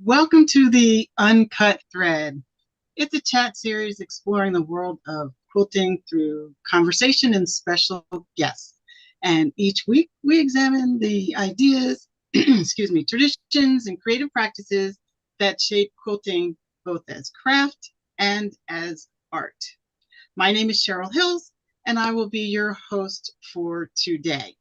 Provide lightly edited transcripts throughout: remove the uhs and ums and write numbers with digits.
Welcome to the Uncut Thread. It's a chat series exploring the world of quilting through conversation and special guests. And each week we examine the ideas, traditions and creative practices that shape quilting both as craft and as art. My name is Cheryl Hills, and I will be your host for today.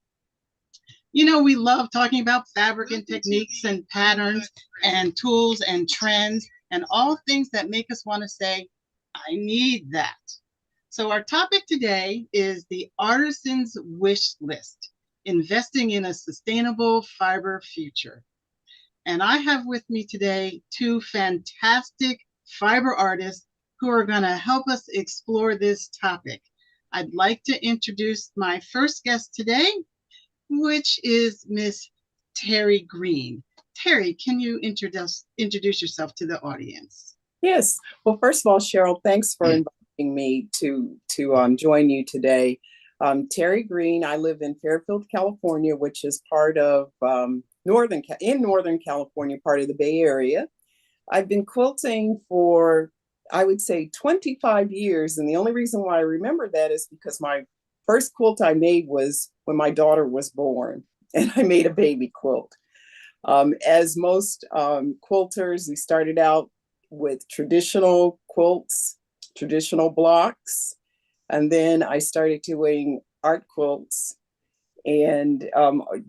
You know, we love talking about fabric and techniques and patterns and tools and trends and all things that make us want to say, I need that. So our topic today is the artisan's wish list, investing in a sustainable fiber future. And I have with me today two fantastic fiber artists who are going to help us explore this topic. I'd like to introduce my first guest today, which is Miss Terry Green. Terry, can you introduce yourself to the audience? Yes. Well, first of all, Cheryl, thanks for inviting me to join you today. Terry Green. I live in Fairfield, California, which is part of Northern California, part of the Bay Area. I've been quilting for, I would say, 25 years, and the only reason why I remember that is because my first quilt I made was when my daughter was born, and I made a baby quilt. As most quilters, we started out with traditional quilts, traditional blocks, and then I started doing art quilts and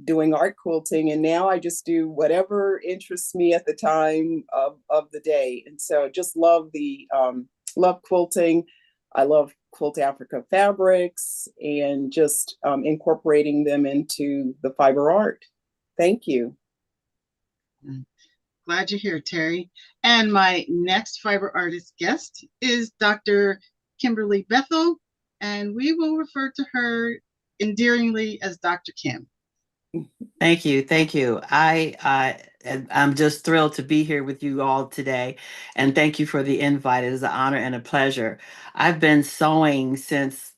doing art quilting, and now I just do whatever interests me at the time of the day. And so I just love love quilting. I love Quilt Africa Fabrics and just incorporating them into the fiber art. Thank you. Glad you're here, Terry. And my next fiber artist guest is Dr. Kimberly Bethel, and we will refer to her endearingly as Dr. Kim. Thank you. Thank you. I'm just thrilled to be here with you all today. And thank you for the invite. It is an honor and a pleasure. I've been sewing since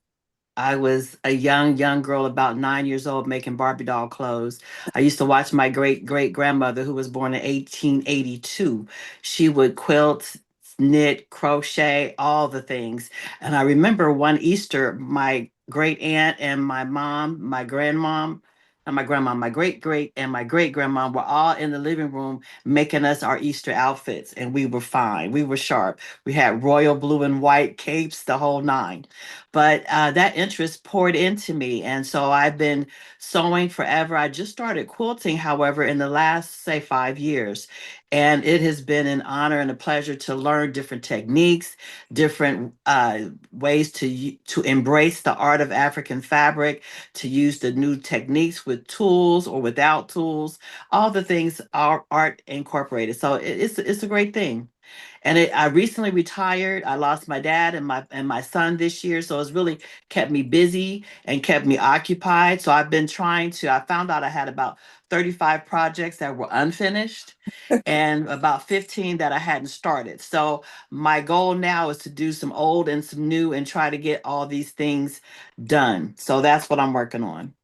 I was a young girl, about 9 years old, making Barbie doll clothes. I used to watch my great grandmother, who was born in 1882. She would quilt, knit, crochet, all the things. And I remember one Easter, my great aunt and my mom, my grandmom, and my grandma, my great and my great grandma were all in the living room making us our Easter outfits. And we were fine. We were sharp. We had royal blue and white capes, the whole nine. But that interest poured into me. And so I've been sewing forever. I just started quilting, however, in the last, say, 5 years. And it has been an honor and a pleasure to learn different techniques, different ways to embrace the art of African fabric, to use the new techniques with tools or without tools, all the things our art incorporated. So it's a great thing. And I recently retired. I lost my dad and my son this year, so it's really kept me busy and kept me occupied. So I've been trying to. I found out I had about 35 projects that were unfinished, and about 15 that I hadn't started. So my goal now is to do some old and some new and try to get all these things done. So that's what I'm working on.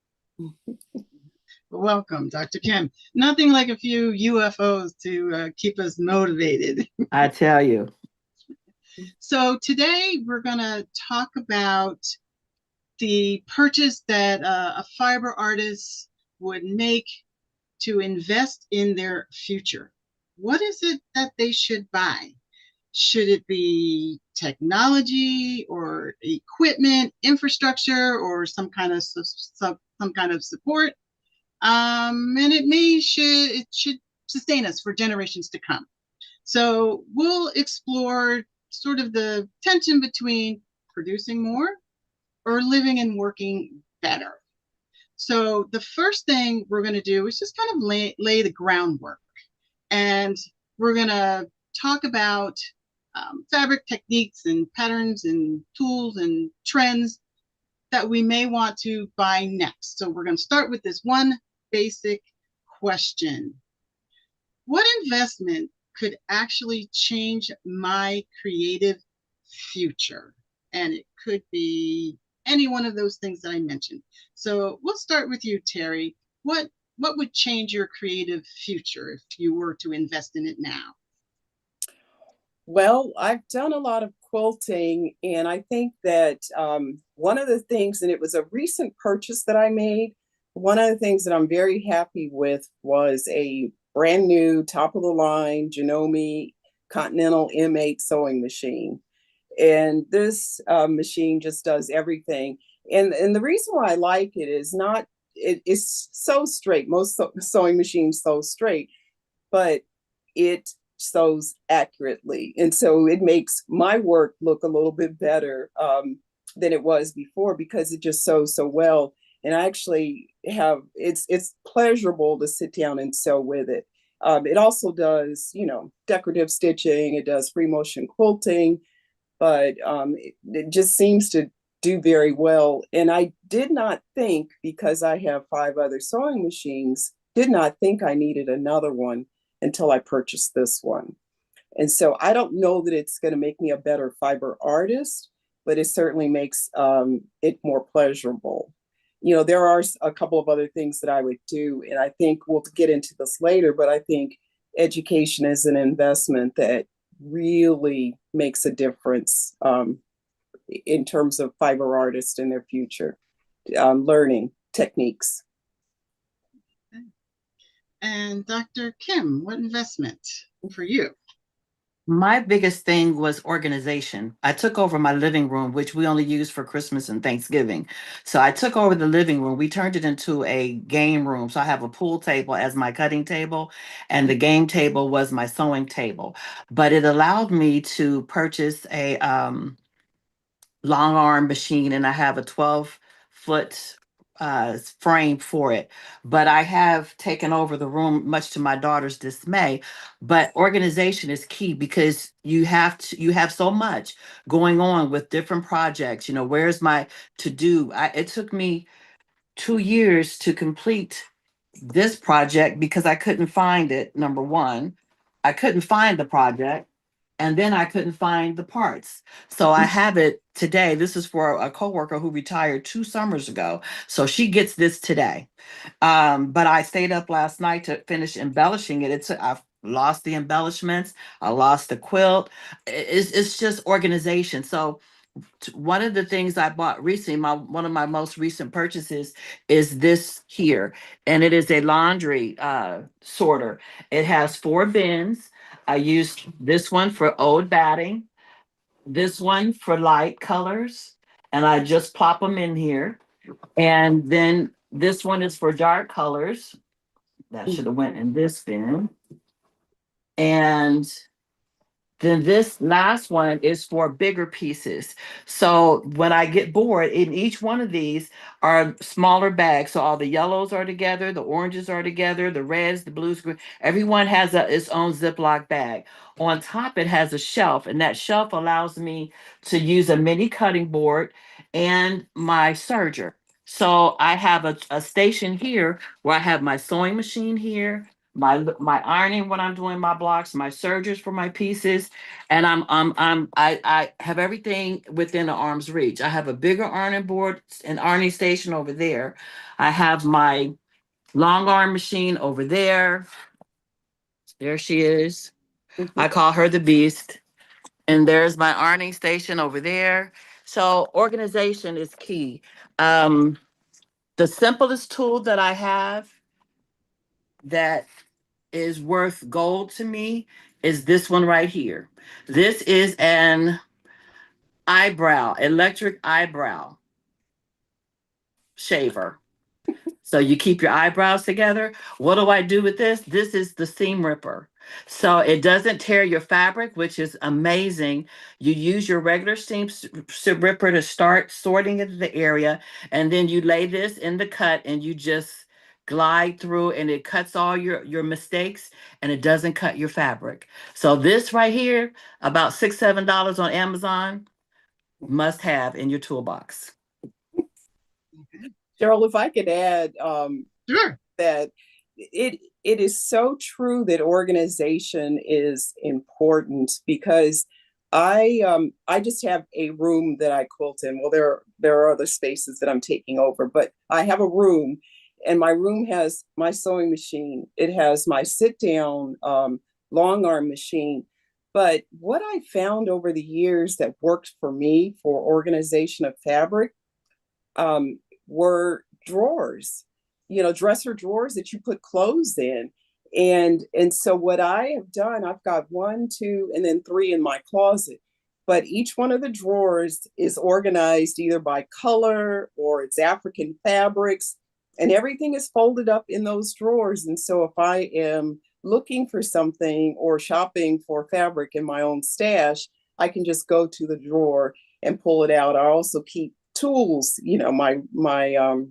Welcome, Dr. Kim. Nothing like a few UFOs to keep us motivated. I tell you. So today we're going to talk about the purchase that a fiber artist would make to invest in their future. What is it that they should buy? Should it be technology or equipment, infrastructure, or some kind of support? And it should sustain us for generations to come. So we'll explore sort of the tension between producing more or living and working better. So the first thing we're going to do is just kind of lay the groundwork. And we're going to talk about fabric techniques and patterns and tools and trends that we may want to buy next. So we're going to start with this one basic question. What investment could actually change my creative future? And it could be any one of those things that I mentioned. So we'll start with you, Terry. What would change your creative future if you were to invest in it now? Well, I've done a lot of quilting, and I think that one of the things, and it was a recent purchase that I made, one of the things that I'm very happy with was a brand new top of the line Janome Continental M8 sewing machine. And this machine just does everything. And the reason why I like it is not, it is so straight. Most sewing machines sew straight, but it sews accurately. And so it makes my work look a little bit better than it was before because it just sews so well. And I actually have, it's pleasurable to sit down and sew with it. It also does, you know, decorative stitching, it does free motion quilting, but it just seems to do very well. And I did not think, because I have 5 other sewing machines, did not think I needed another one until I purchased this one. And so I don't know that it's going to make me a better fiber artist, but it certainly makes it more pleasurable. You know, there are a couple of other things that I would do, and I think we'll get into this later, but I think education is an investment that really makes a difference in terms of fiber artists in their future, learning techniques. And Dr. Kim, what investment for you? My biggest thing was organization. I took over my living room, which we only use for Christmas and Thanksgiving. So I took over the living room. We turned it into a game room. So I have a pool table as my cutting table, and the game table was my sewing table. But it allowed me to purchase a long arm machine, and I have a 12-foot frame for it. But I have taken over the room, much to my daughter's dismay. But organization is key because you have so much going on with different projects. You know, where's my to do? It took me 2 years to complete this project because I couldn't find it. Number one, I couldn't find the project, and then I couldn't find the parts. So I have it today. This is for a coworker who retired 2 summers ago. So she gets this today. But I stayed up last night to finish embellishing it. I've lost the embellishments. I lost the quilt. It's just organization. So one of the things I bought recently, one of my most recent purchases is this here, and it is a laundry sorter. It has 4 bins. I used this one for old batting, this one for light colors, and I just plop them in here. And then this one is for dark colors. That should have went in this bin. And then this last one is for bigger pieces. So when I get bored, in each one of these are smaller bags. So all the yellows are together, the oranges are together, the reds, the blues, green. Everyone has its own Ziploc bag. On top, it has a shelf, and that shelf allows me to use a mini cutting board and my serger. So I have a station here where I have my sewing machine here, my ironing when I'm doing my blocks, my sergers for my pieces, and I have everything within the arm's reach. I have a bigger ironing board and ironing station over there. I have my long arm machine over there. There she is. I call her the beast. And there's my ironing station over there. So organization is key. Um, the simplest tool that I have that is worth gold to me is this one right here. This is an electric eyebrow shaver. So you keep your eyebrows together. What do I do with this? This is the seam ripper. So it doesn't tear your fabric, which is amazing. You use your regular ripper to start sorting into the area, and then you lay this in the cut and you just glide through, and it cuts all your mistakes, and it doesn't cut your fabric. So this right here, about $6, $7 on Amazon, must have in your toolbox. Cheryl, if I could add Sure. that it is so true that organization is important because I just have a room that I quilt in. Well, there are other spaces that I'm taking over, but I have a room, and my room has my sewing machine. It has my sit down long arm machine, But what I found over the years that worked for me for organization of fabric um, were drawers, dresser drawers that you put clothes in. And so what I have done, I've got one, two, and then three in my closet. But each one of the drawers is organized either by color or it's African fabrics, and everything is folded up in those drawers. And so if I am looking for something or shopping for fabric in my own stash, I can just go to the drawer and pull it out. I also keep tools, my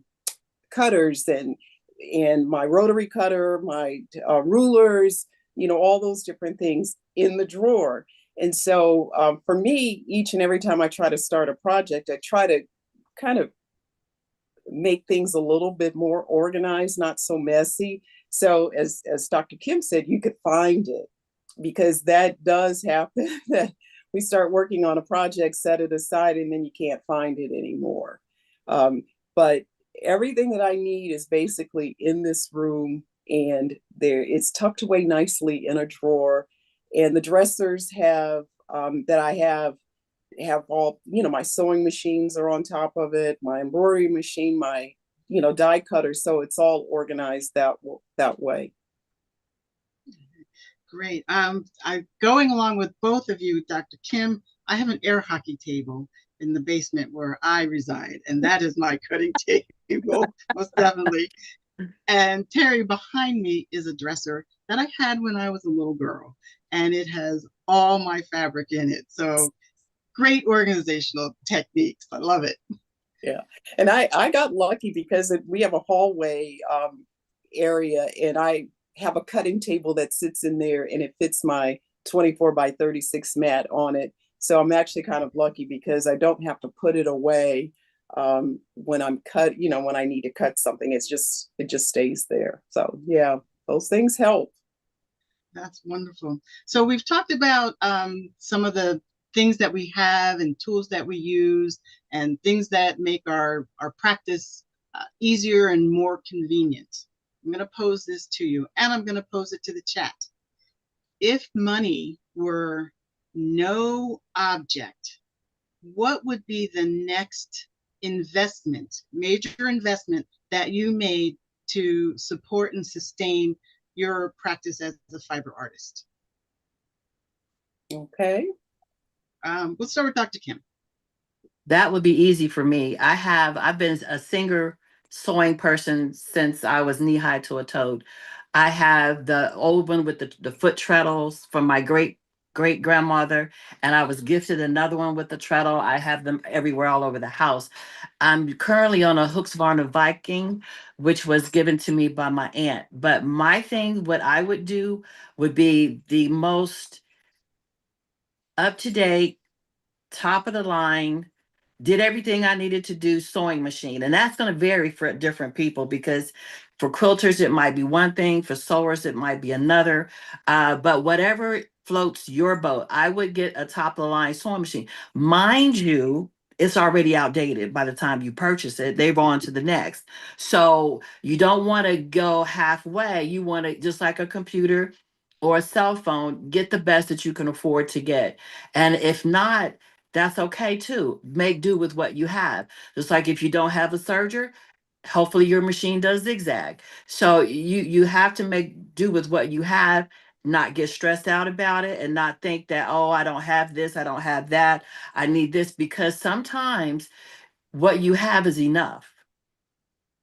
cutters and my rotary cutter, my rulers, all those different things in the drawer. And so for me, each and every time I try to start a project, I try to kind of make things a little bit more organized, not so messy. So as Dr. Kim said, you could find it, because that does happen that we start working on a project, set it aside, and then you can't find it anymore. But everything that I need is basically in this room, and it's tucked away nicely in a drawer. And the dressers that I have all, my sewing machines are on top of it, my embroidery machine, my, die cutter. So it's all organized that way. Great. I going along with both of you, Dr. Kim, I have an air hockey table in the basement where I reside, and that is my cutting table, most definitely. And Terry, behind me is a dresser that I had when I was a little girl, and it has all my fabric in it. So great organizational techniques. I love it. Yeah. And I got lucky because we have a hallway area, and I have a cutting table that sits in there, and it fits my 24 by 36 mat on it. So I'm actually kind of lucky because I don't have to put it away when I'm when I need to cut something. It just stays there. So yeah, those things help. That's wonderful. So we've talked about some of the things that we have and tools that we use and things that make our practice easier and more convenient. I'm going to pose this to you, and I'm going to pose it to the chat. If money were no object, what would be the next major investment that you made to support and sustain your practice as a fiber artist? Okay. Let's start with Dr. Kim. That would be easy for me. I've been a singer sewing person since I was knee high to a toad. I have the old one with the foot treadles from my great grandmother, and I was gifted another one with the treadle. I have them everywhere all over the house. I'm currently on a Hooksvarna Viking, which was given to me by my aunt. But my thing, what I would do would be the most up to date, top of the line, did everything I needed to do sewing machine. And that's going to vary for different people, because for quilters, it might be one thing. For sewers, it might be another. But whatever floats your boat, I would get a top of the line sewing machine. Mind you, it's already outdated by the time you purchase it. They've on to the next. So you don't want to go halfway. You want to, just like a computer or a cell phone, get the best that you can afford to get. And if not, that's okay too. Make do with what you have. Just like if you don't have a serger, hopefully your machine does zigzag. So you have to make do with what you have, not get stressed out about it, and not think that, oh, I don't have this, I don't have that, I need this, because sometimes what you have is enough.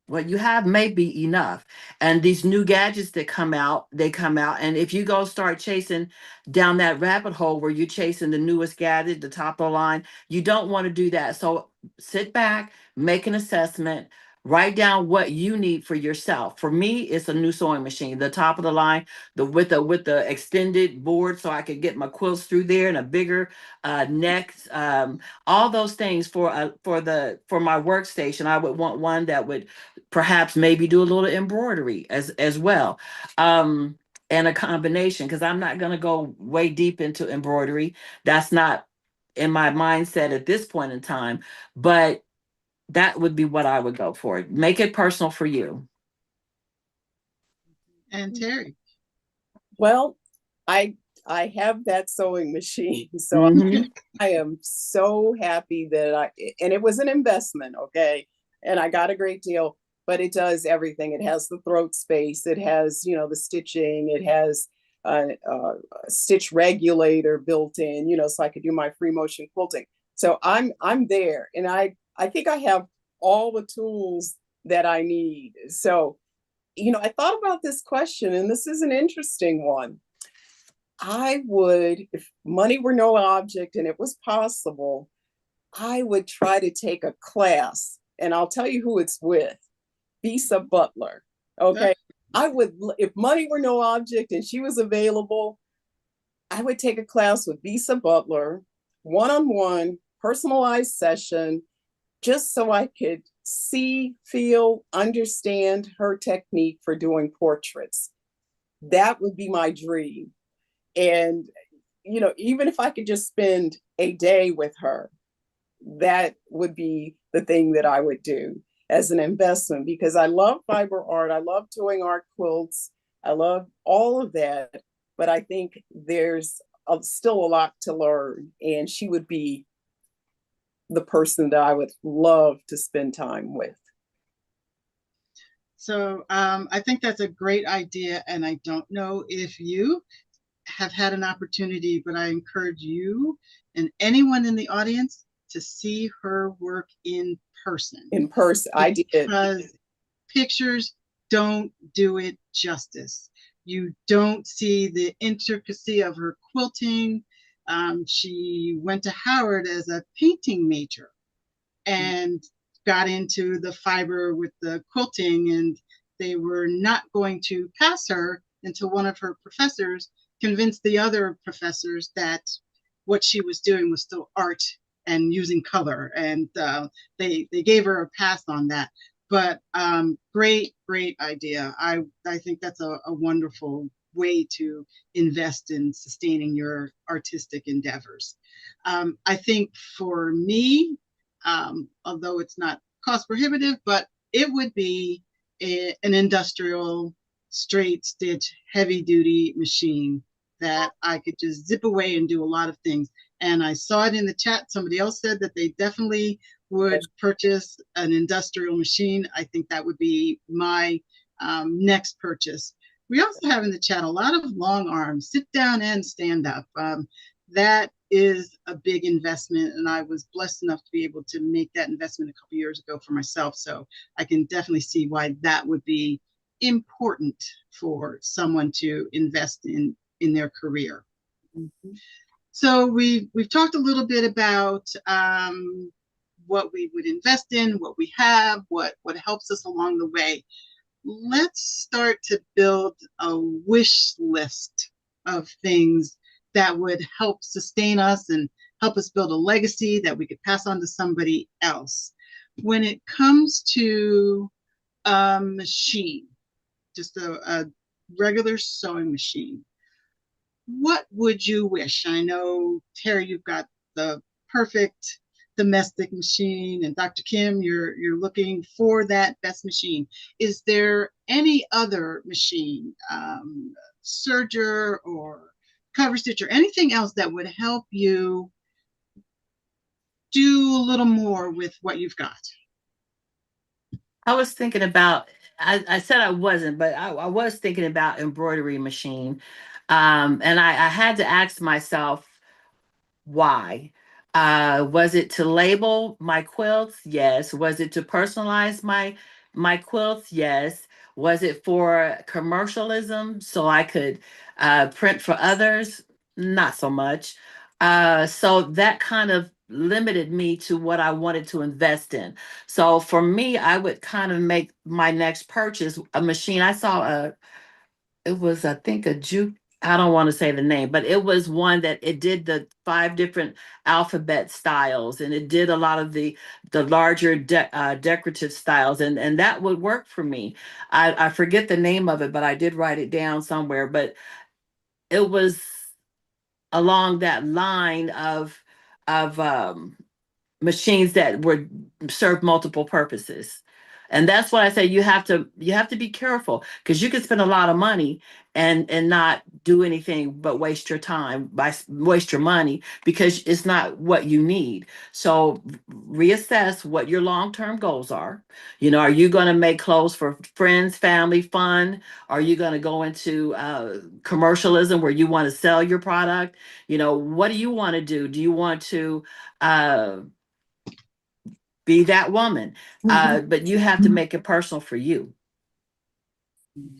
What you have may be enough. And these new gadgets that come out, they come out. And if you go start chasing down that rabbit hole where you're chasing the newest gadget, the top of the line, you don't want to do that. So sit back, make an assessment, write down what you need for yourself. For me, it's a new sewing machine, the top of the line, the with the extended board so I could get my quilts through there, and a bigger neck, all those things for my workstation. I would want one that would perhaps maybe do a little embroidery as well, and a combination, because I'm not going to go way deep into embroidery. That's not in my mindset at this point in time, but that would be what I would go for. Make it personal for you. And Terry. Well, I I have that sewing machine. So Mhm. I am so happy that and it was an investment, okay? And I got a great deal, but it does everything. It has the throat space, it has, the stitching, it has a stitch regulator built in, so I could do my free motion quilting. So I'm there, and I think I have all the tools that I need. So, I thought about this question, and this is an interesting one. I would, if money were no object and it was possible, I would try to take a class, and I'll tell you who it's with. Bisa Butler. Okay. I would, if money were no object and she was available, I would take a class with Bisa Butler, one-on-one, personalized session, just so I could see, feel, understand her technique for doing portraits. That would be my dream. And, even if I could just spend a day with her, that would be the thing that I would do as an investment, because I love fiber art. I love doing art quilts. I love all of that. But I think there's still a lot to learn. And she would be the person that I would love to spend time with. So I think that's a great idea. And I don't know if you have had an opportunity, but I encourage you and anyone in the audience to see her work in person. In person, I did. Because pictures don't do it justice. You don't see the intricacy of her quilting. She went to Howard as a painting major and got into the fiber with the quilting, and they were not going to pass her until one of her professors convinced the other professors that what she was doing was still art and using color, and they gave her a pass on that. But great idea. I think that's a wonderful way to invest in sustaining your artistic endeavors. I think for me, although it's not cost prohibitive, but it would be an industrial straight stitch heavy duty machine that I could just zip away and do a lot of things. And I saw it in the chat. Somebody else said that they definitely would purchase an industrial machine. I think that would be my next purchase. We also have in the chat a lot of long arms, sit down and stand up. That is a big investment, and I was blessed enough to be able to make that investment a couple years ago for myself. So I can definitely see why that would be important for someone to invest in their career. Mm-hmm. So we've talked a little bit about what we would invest in, what we have, what helps us along the way. Let's start to build a wish list of things that would help sustain us and help us build a legacy that we could pass on to somebody else. When it comes to a machine, just a regular sewing machine, what would you wish? I know, Terry, you've got the perfect domestic machine, and Dr. Kim, you're looking for that best machine. Is there any other machine, serger or cover stitch or anything else that would help you do a little more with what you've got? I was thinking about, I said I wasn't, but I was thinking about embroidery machine. And I had to ask myself, why? Was it to label my quilts? Yes. Was it to personalize my quilts? Yes. Was it for commercialism so I could print for others? Not so much. So that kind of limited me to what I wanted to invest in. So for me, I would kind of make my next purchase a machine. I saw it was, I think, a juke. I don't want to say the name, but it was one that it did the 5 different alphabet styles, and it did a lot of the larger decorative styles, and that would work for me. I forget the name of it, but I did write it down somewhere. But it was along that line of machines that were served multiple purposes. And that's why I say you have to be careful, because you can spend a lot of money and not do anything but waste your time, waste your money, because it's not what you need. So reassess what your long-term goals are. Are you going to make clothes for friends, family, fun? Are you going to go into commercialism where you want to sell your product? What do you want to do? Do you want to uh, be that woman? But you have to make it personal for you.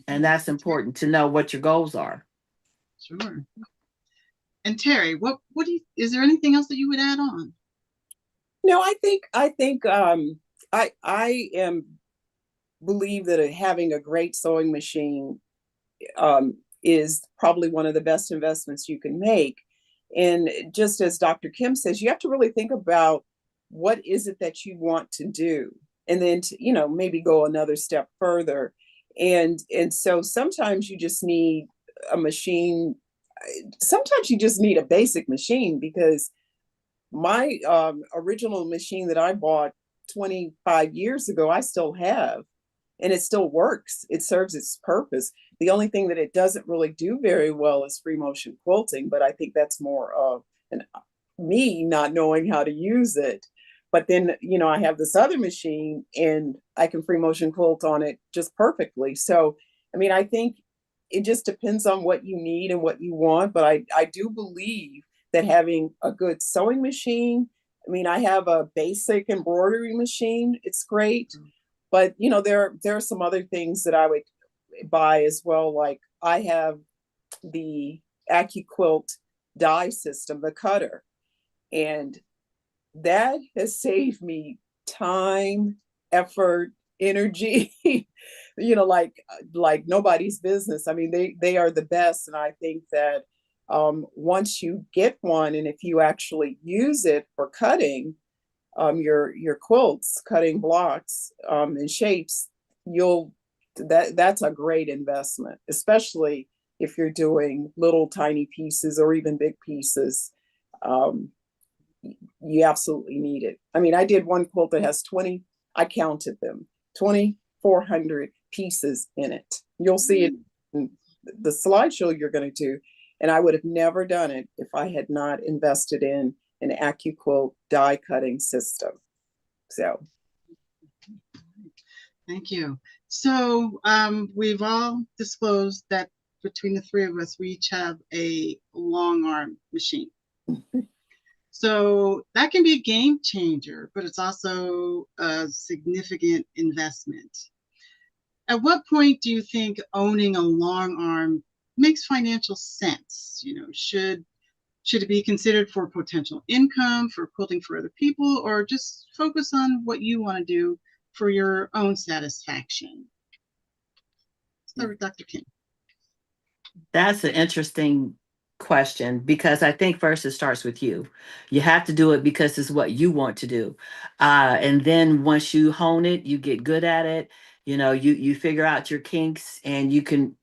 And that's important to know what your goals are. Sure. And Terry, what do you, is there anything else that you would add on? No, I think I am believe that having a great sewing machine is probably one of the best investments you can make. And just as Dr. Kim says, you have to really think about what is it that you want to do, and then maybe go another step further. And so sometimes you just need a machine. Sometimes you just need a basic machine, because my original machine that I bought 25 years ago, I still have, and it still works. It serves its purpose. The only thing that it doesn't really do very well is free motion quilting, but I think that's more of me not knowing how to use it. But then, I have this other machine and I can free motion quilt on it just perfectly. So, I think it just depends on what you need and what you want. But I do believe that having a good sewing machine, I have a basic embroidery machine. It's great. But, there are some other things that I would buy as well. Like I have the AccuQuilt die system, the cutter. And that has saved me time, effort, energy, like nobody's business. They are the best. And I think that once you get one, and if you actually use it for cutting your quilts, cutting blocks and shapes, that's a great investment, especially if you're doing little tiny pieces or even big pieces. You absolutely need it. I did one quilt that has I counted them, 2,400 pieces in it. You'll see it in the slideshow you're going to do. And I would have never done it if I had not invested in an AccuQuilt die cutting system. So. Thank you. So we've all disclosed that between the three of us, we each have a long arm machine. So that can be a game changer, but it's also a significant investment. At what point do you think owning a long arm makes financial sense? Should it be considered for potential income, for quilting for other people, or just focus on what you want to do for your own satisfaction? Start with Dr. Kim. That's an interesting question, because I think first it starts with you. You have to do it because it's what you want to do. And then once you hone it, you get good at it. You figure out your kinks and you can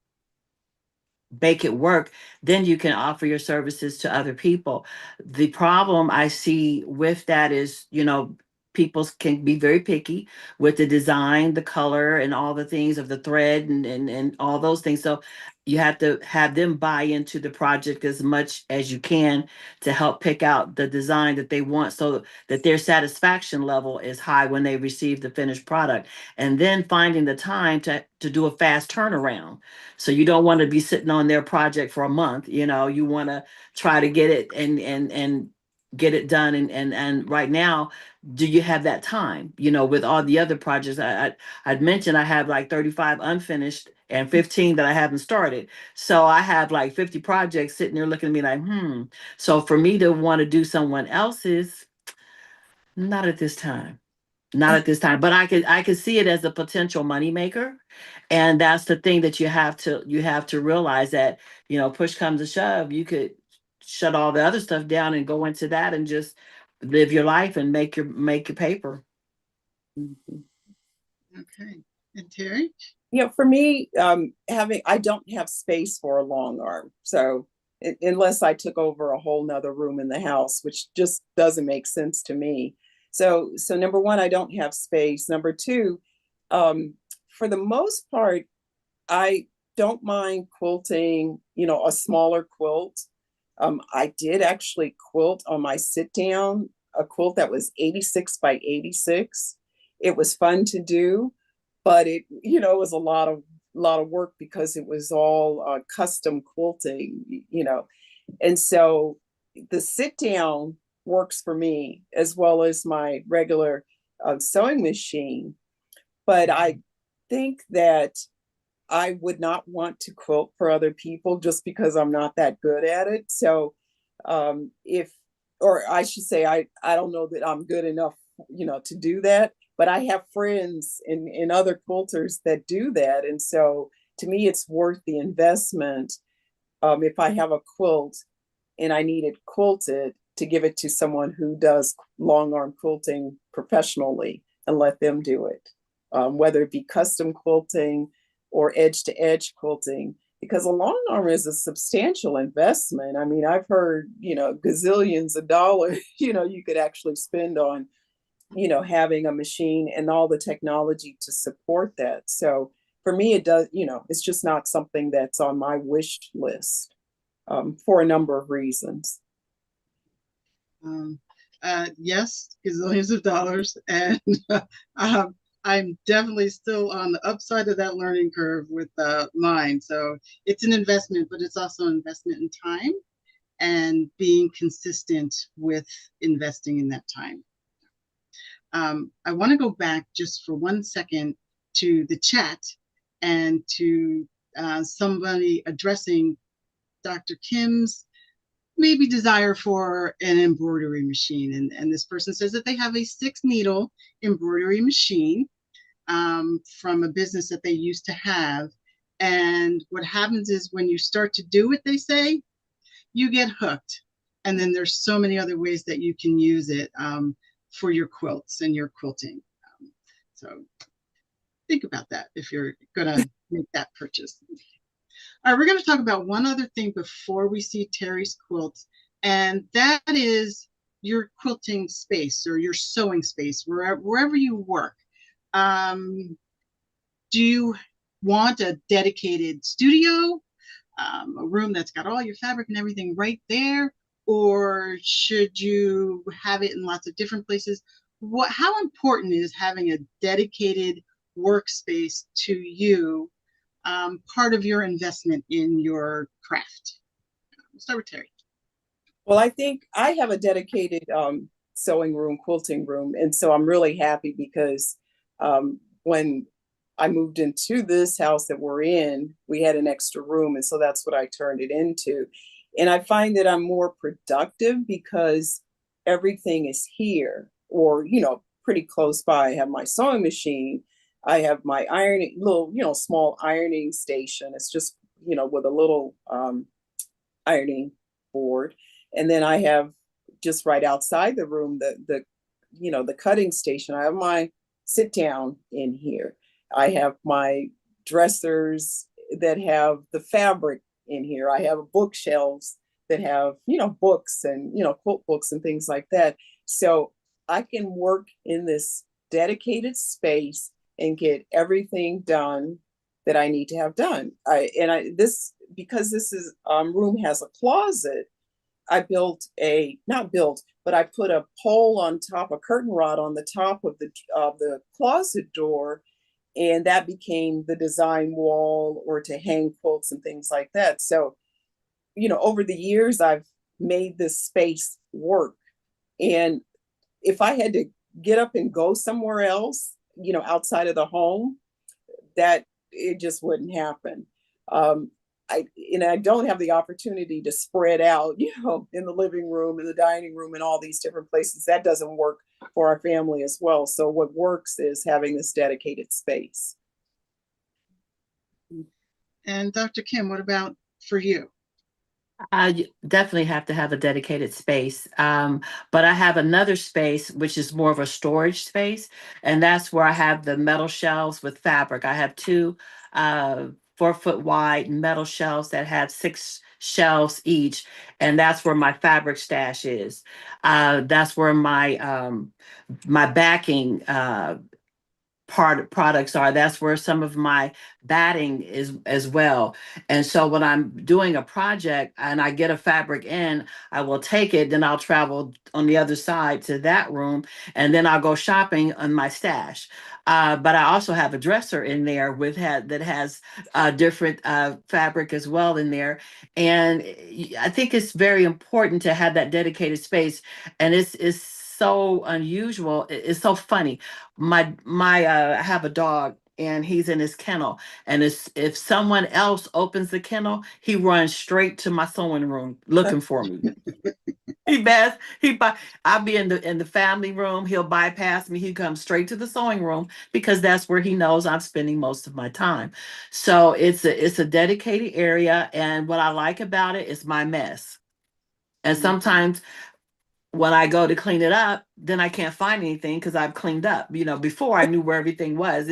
make it work, then you can offer your services to other people. The problem I see with that is, people can be very picky with the design, the color, and all the things of the thread and all those things. So you have to have them buy into the project as much as you can to help pick out the design that they want, so that their satisfaction level is high when they receive the finished product. And then finding the time to do a fast turnaround. So you don't want to be sitting on their project for a month. You want to try to get it and get it done. And right now, do you have that time? With all the other projects, I'd mentioned I have like 35 unfinished and 15 that I haven't started. So I have like 50 projects sitting there looking at me like, So for me to want to do someone else's, not at this time. Not at this time, but I could see it as a potential moneymaker. And that's the thing that you have to realize, that, push comes to shove, you could shut all the other stuff down and go into that and just live your life and make your paper. Mm-hmm. Okay. And Terry? For me, I don't have space for a long arm. So unless I took over a whole nother room in the house, which just doesn't make sense to me. So number one, I don't have space. Number two, for the most part, I don't mind quilting, a smaller quilt. I did actually quilt on my sit down, a quilt that was 86 by 86. It was fun to do, but it was a lot of work because it was all custom quilting. And so the sit down works for me as well as my regular sewing machine. But I think that I would not want to quilt for other people just because I'm not that good at it. So if, or I should say, I don't know that I'm good enough, to do that. But I have friends and other quilters that do that. And so to me, it's worth the investment if I have a quilt and I need it quilted to give it to someone who does long arm quilting professionally and let them do it, whether it be custom quilting or edge to edge quilting, because a long arm is a substantial investment. I mean, I've heard, gazillions of dollars, you could actually spend on, having a machine and all the technology to support that. So for me, it does, it's just not something that's on my wish list for a number of reasons. Yes, gazillions of dollars, and I'm definitely still on the upside of that learning curve with mine. So it's an investment, but it's also an investment in time and being consistent with investing in that time. I want to go back just for 1 second to the chat and to somebody addressing Dr. Kim's maybe desire for an embroidery machine. And this person says that they have a 6-needle embroidery machine from a business that they used to have. And what happens is when you start to do it, they say, you get hooked. And then there's so many other ways that you can use it for your quilts and your quilting. So think about that if you're going to make that purchase. All right, we're going to talk about one other thing before we see Terry's quilts, and that is your quilting space or your sewing space, wherever you work. Do you want a dedicated studio, a room that's got all your fabric and everything right there? Or should you have it in lots of different places? How important is having a dedicated workspace to you, part of your investment in your craft? We'll start with Terry. Well, I think I have a dedicated sewing room, quilting room. And so I'm really happy because when I moved into this house that we're in, we had an extra room. And so that's what I turned it into. And I find that I'm more productive because everything is here or, pretty close by. I have my sewing machine. I have my ironing, little, small ironing station. It's just, with a little ironing board. And then I have just right outside the room, the cutting station. I have my sit down in here. I have my dressers that have the fabric in here. I have bookshelves that have, books and, quilt books and things like that. So I can work in this dedicated space and get everything done that I need to have done. Because this is room has a closet, I put a pole on top, a curtain rod on the top of the closet door, and that became the design wall or to hang quilts and things like that. So, over the years, I've made this space work. And if I had to get up and go somewhere else, outside of the home, that it just wouldn't happen. I don't have the opportunity to spread out, in the living room, in the dining room, and all these different places. That doesn't work for our family as well. So what works is having this dedicated space. And Dr. Kim, what about for you? I definitely have to have a dedicated space. But I have another space, which is more of a storage space. And that's where I have the metal shelves with fabric. I have two 4-foot wide metal shelves that have 6 shelves each. And that's where my fabric stash is. That's where my backing products are. That's where some of my batting is as well. And so when I'm doing a project and I get a fabric in, I will take it, then I'll travel on the other side to that room, and then I'll go shopping on my stash. But I also have a dresser in there that has different fabric as well in there. And I think it's very important to have that dedicated space. And it's so unusual. It's so funny. I have a dog and he's in his kennel. And if someone else opens the kennel, he runs straight to my sewing room looking for me. He best he by I'll be in the family room. He'll bypass me. He comes straight to the sewing room because that's where he knows I'm spending most of my time. So it's a dedicated area, and what I like about it is my mess. And sometimes when I go to clean it up, then I can't find anything because I've cleaned up. Before I knew where everything was.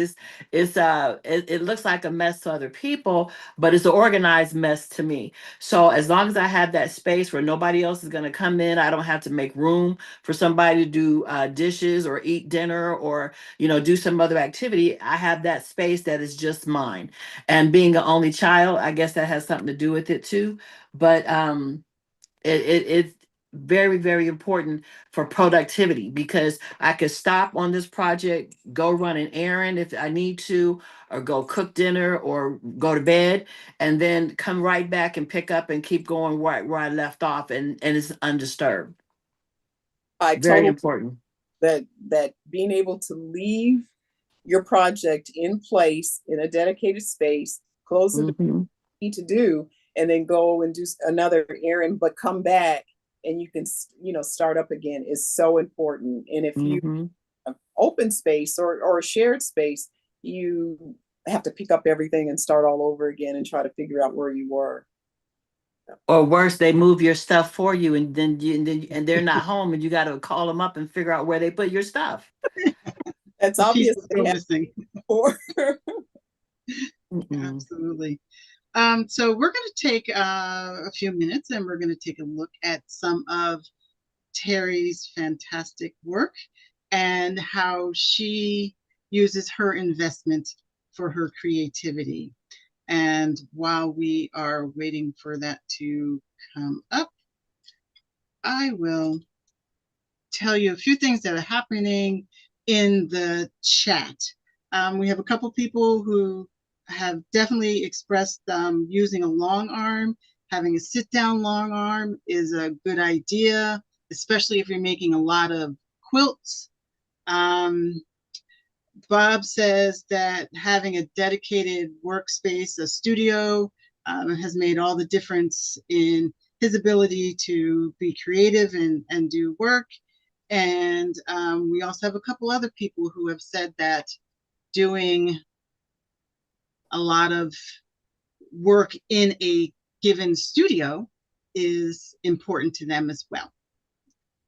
It looks like a mess to other people, but it's an organized mess to me. So as long as I have that space where nobody else is going to come in, I don't have to make room for somebody to do dishes or eat dinner or do some other activity. I have that space that is just mine. And being an only child, I guess that has something to do with it too. But it's very, very important for productivity because I could stop on this project, go run an errand if I need to, or go cook dinner or go to bed, and then come right back and pick up and keep going right where I left off, and it's undisturbed. I Very totally important. that being able to leave your project in place in a dedicated space, close the door Mm-hmm. you need to do, and then go and do another errand, but come back and you can start up again is so important. And if you Mm-hmm. have open space or a shared space, you have to pick up everything and start all over again and try to figure out where you were. Or worse, they move your stuff for you, and they're not home, and you got to call them up and figure out where they put your stuff. That's The pieces obviously go missing. before. Mm-mm. Absolutely. So we're going to take a few minutes and we're going to take a look at some of Terry's fantastic work and how she uses her investment for her creativity. And while we are waiting for that to come up, I will tell you a few things that are happening in the chat. We have a couple people who have definitely expressed using a long arm. Having a sit-down long arm is a good idea, especially if you're making a lot of quilts. Bob says that having a dedicated workspace, a studio, has made all the difference in his ability to be creative and do work. And we also have a couple other people who have said that doing a lot of work in a given studio is important to them as well.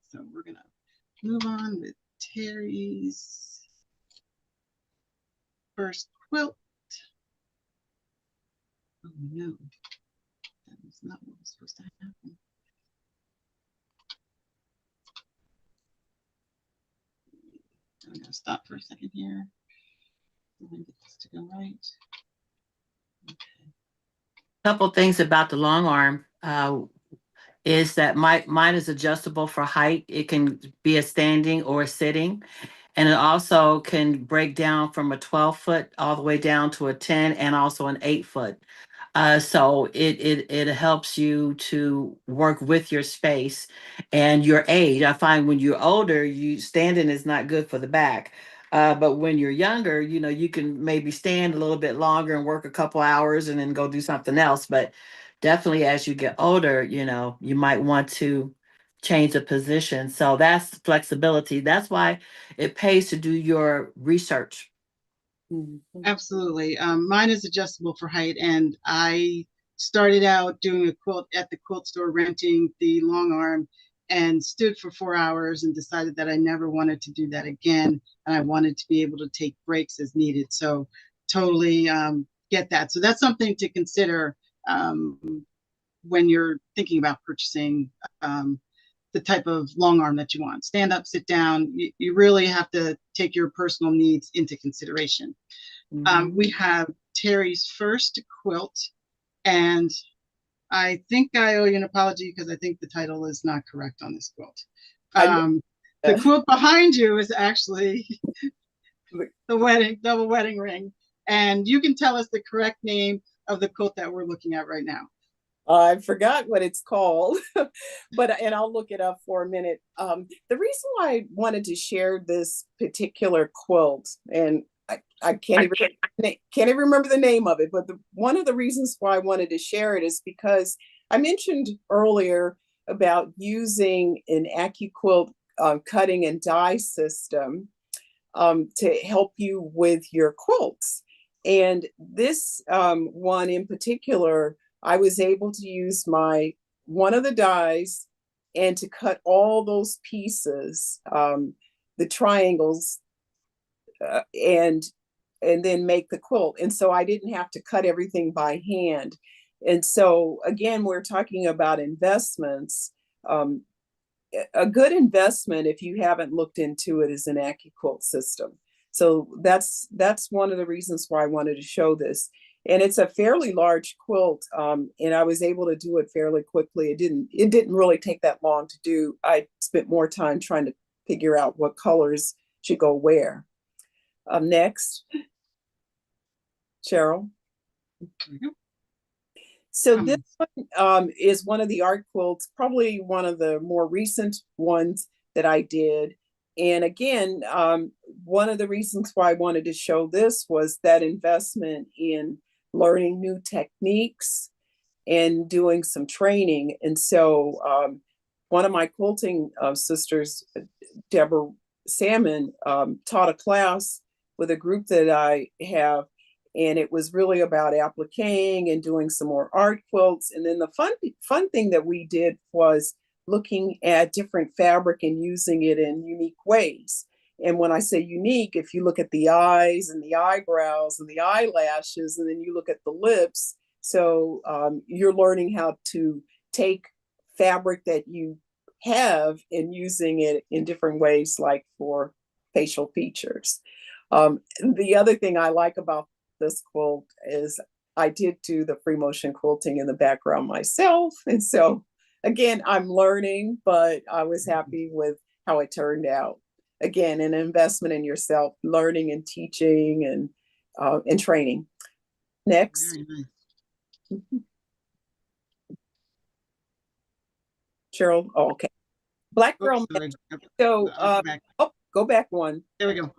So we're going to move on with Terry's first quilt. Oh no, that was not what was supposed to happen. I'm going to stop for a second here. I'm going to get this to go right. Okay. Couple things about the long arm is that mine is adjustable for height. It can be a standing or a sitting. And it also can break down from a 12-foot all the way down to a 10 and also an 8-foot. So it helps you to work with your space and your age. I find when you're older, you standing is not good for the back. But when you're younger, you can maybe stand a little bit longer and work a couple hours and then go do something else. But definitely as you get older, you might want to change the position. So that's flexibility. That's why it pays to do your research. Absolutely. Mine is adjustable for height, and I started out doing a quilt at the quilt store, renting the long arm, and stood for 4 hours and decided that I never wanted to do that again, and I wanted to be able to take breaks as needed. So totally get that. So that's something to consider when you're thinking about purchasing the the type of long arm that you want. Stand up, sit down. You really have to take your personal needs into consideration. We have Terry's first quilt, and I think I owe you an apology because I think the title is not correct on this quilt. The quilt behind you is actually the double wedding ring. And you can tell us the correct name of the quilt that we're looking at right now. I forgot what it's called, and I'll look it up for a minute. The reason why I wanted to share this particular quilt, and I can't even remember the name of it, but one of the reasons why I wanted to share it is because I mentioned earlier about using an AccuQuilt cutting and dye system to help you with your quilts. And this one in particular, I was able to use one of the dies and to cut all those pieces, the triangles, and then make the quilt. And so I didn't have to cut everything by hand. And so again, we're talking about investments. A good investment, if you haven't looked into it, is an AccuQuilt system. So that's one of the reasons why I wanted to show this. And it's a fairly large quilt, and I was able to do it fairly quickly. It didn't really take that long to do. I spent more time trying to figure out what colors should go where. Next, Cheryl. So this one is one of the art quilts, probably one of the more recent ones that I did. And again, one of the reasons why I wanted to show this was that investment in learning new techniques and doing some training. And so one of my quilting sisters, Deborah Salmon, taught a class with a group that I have. And it was really about appliquing and doing some more art quilts. And then the fun thing that we did was looking at different fabric and using it in unique ways. And when I say unique, if you look at the eyes and the eyebrows and the eyelashes, and then you look at the lips, so you're learning how to take fabric that you have and using it in different ways, like for facial features. The other thing I like about this quilt is I did do the free motion quilting in the background myself. And so again, I'm learning, but I was happy with how it turned out. Again, an investment in yourself, learning and teaching and training. Next. Cheryl, oh, okay. Black Girl Magic. So go back one. There we go.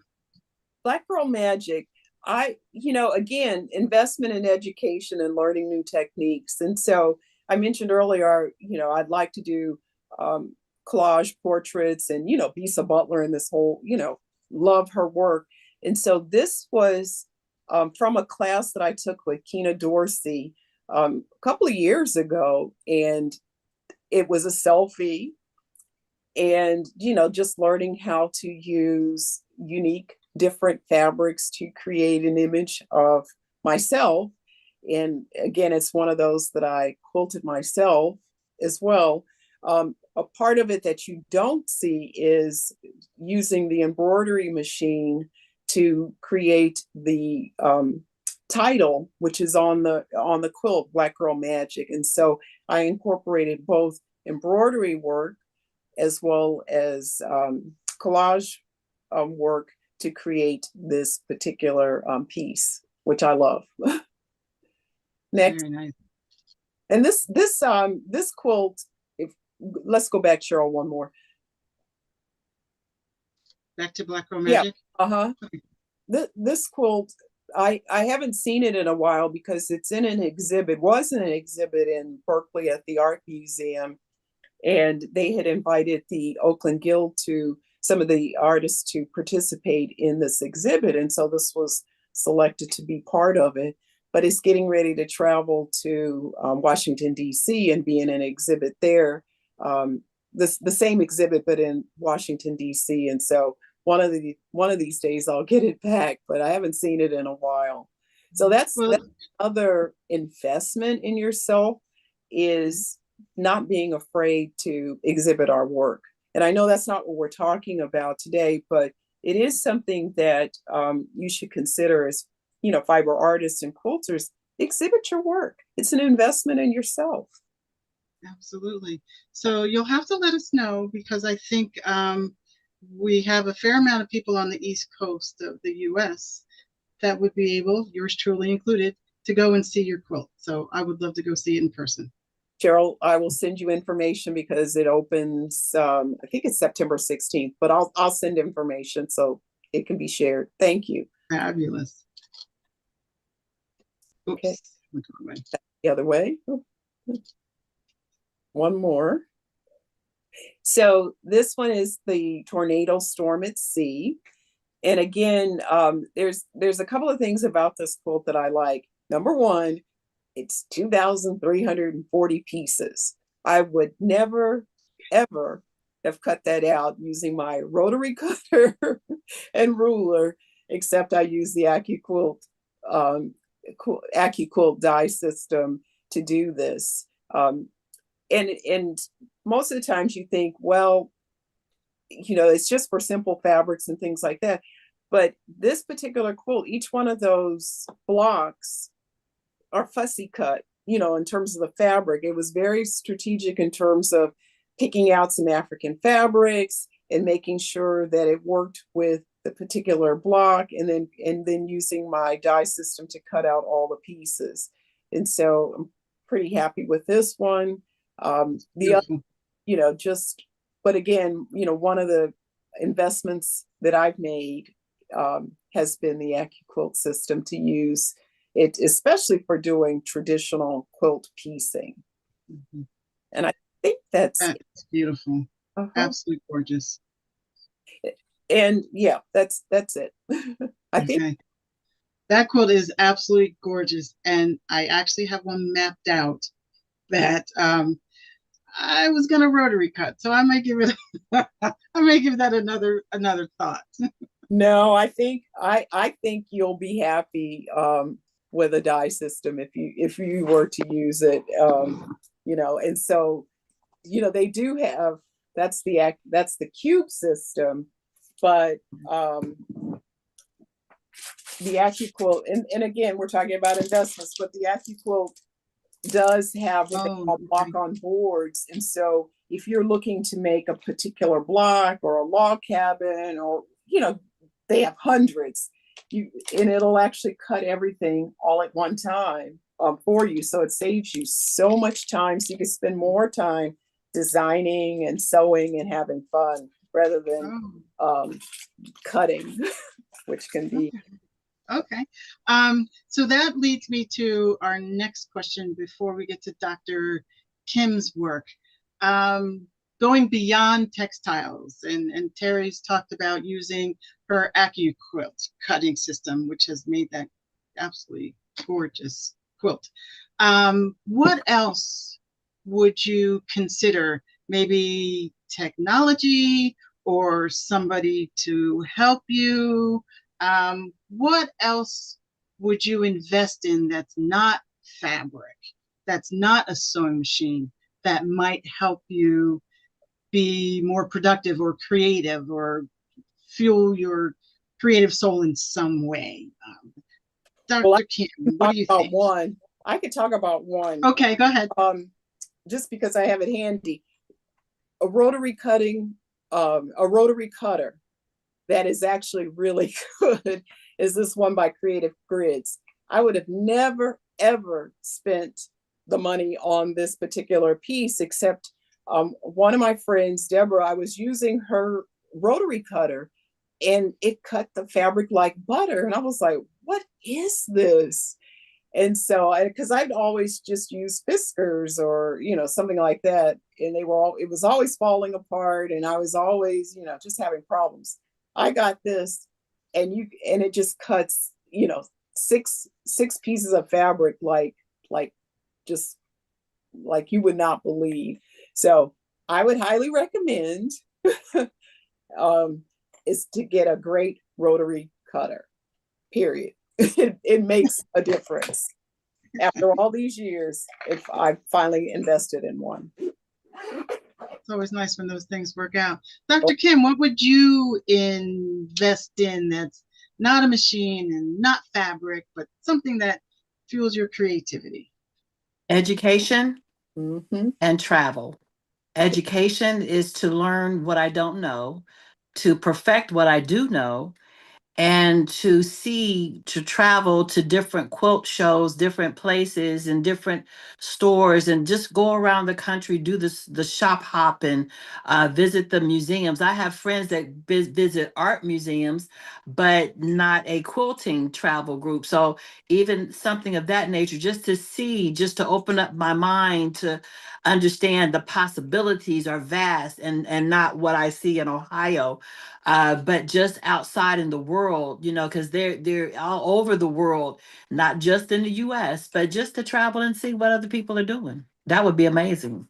Black Girl Magic. Again, investment in education and learning new techniques. And so I mentioned earlier, I'd like to do collage portraits and, Bisa Butler and this whole, love her work. And so this was from a class that I took with Kina Dorsey a couple of years ago. And it was a selfie and, just learning how to use unique different fabrics to create an image of myself. And again, it's one of those that I quilted myself as well. A part of it that you don't see is using the embroidery machine to create the title, which is on the quilt, Black Girl Magic. And so I incorporated both embroidery work as well as collage work to create this particular piece, which I love. Next. Very nice. And this quilt, let's go back, Cheryl, one more. Back to Black Girl Magic? Yeah, This quilt, I haven't seen it in a while because it's in an exhibit, was in an exhibit in Berkeley at the Art Museum. And they had invited the Oakland Guild to some of the artists to participate in this exhibit. And so this was selected to be part of it, but it's getting ready to travel to Washington, D.C. and be in an exhibit there. The same exhibit, but in Washington, D.C. And so one of these days I'll get it back, but I haven't seen it in a while. So that's another investment in yourself, is not being afraid to exhibit our work. And I know that's not what we're talking about today, but it is something that you should consider as, fiber artists and quilters. Exhibit your work. It's an investment in yourself. Absolutely. So you'll have to let us know, because I think we have a fair amount of people on the East Coast of the US that would be able, yours truly included, to go and see your quilt. So I would love to go see it in person. Cheryl, I will send you information because it opens, I think it's September 16th, but I'll send information so it can be shared. Thank you. Fabulous. Oops. Okay. The other way. One more. So this one is the Tornado Storm at Sea. And again, there's a couple of things about this quilt that I like. Number one, it's 2,340 pieces. I would never, ever have cut that out using my rotary cutter and ruler, except I use the AccuQuilt die system to do this. And most of the times you think, well, it's just for simple fabrics and things like that. But this particular quilt, each one of those blocks are fussy cut, in terms of the fabric. It was very strategic in terms of picking out some African fabrics and making sure that it worked with the particular block, and then using my die system to cut out all the pieces. And so I'm pretty happy with this one. The other, but again, one of the investments that I've made has been the AccuQuilt system, to use it, especially for doing traditional quilt piecing. Mm-hmm. And I think that's beautiful. Absolutely gorgeous. And yeah, that's it. I think that quilt is absolutely gorgeous. And I actually have one mapped out that I was going to rotary cut. So I might give it, that another thought. No, I think you'll be happy with a die system if you were to use it. And so, they do have, that's the cube system, but the AccuQuilt, and again, we're talking about investments, but the AccuQuilt does have what they call block on boards. And so if you're looking to make a particular block or a log cabin, or they have hundreds, and it'll actually cut everything all at one time for you. So it saves you so much time, so you can spend more time designing and sewing and having fun rather than cutting, which can be. Okay. So that leads me to our next question before we get to Dr. Kim's work. Going beyond textiles, and Terry's talked about using her AccuQuilt cutting system, which has made that absolutely gorgeous quilt. What else would you consider? Maybe technology or somebody to help you? What else would you invest in that's not fabric, that's not a sewing machine, that might help you be more productive or creative, or fuel your creative soul in some way? Dr. Kim, what do you think? I could talk about one. Okay, go ahead. Just because I have it handy. A rotary cutter that is actually really good is this one by Creative Grids. I would have never, ever spent the money on this particular piece, except one of my friends, Deborah, I was using her rotary cutter and it cut the fabric like butter. And I was like, what is this? And so, because I'd always just used Fiskars or, something like that. And it was always falling apart. And I was always, just having problems. I got this, and it just cuts, six pieces of fabric like you would not believe. So I would highly recommend is to get a great rotary cutter, period. It makes a difference. after all these years, if I finally invested in one. It's always nice when those things work out. Dr. Kim, what would you invest in that's not a machine and not fabric, but something that fuels your creativity? Education Mm-hmm. and travel. Education is to learn what I don't know, to perfect what I do know, and to travel to different quilt shows, different places and different stores, and just go around the country, do the shop hop, and visit the museums. I have friends that visit art museums, but not a quilting travel group. So even something of that nature, just to see, just to open up my mind to understand the possibilities are vast, and not what I see in Ohio, but just outside in the world, because they're all over the world, not just in the U.S., but just to travel and see what other people are doing. That would be amazing.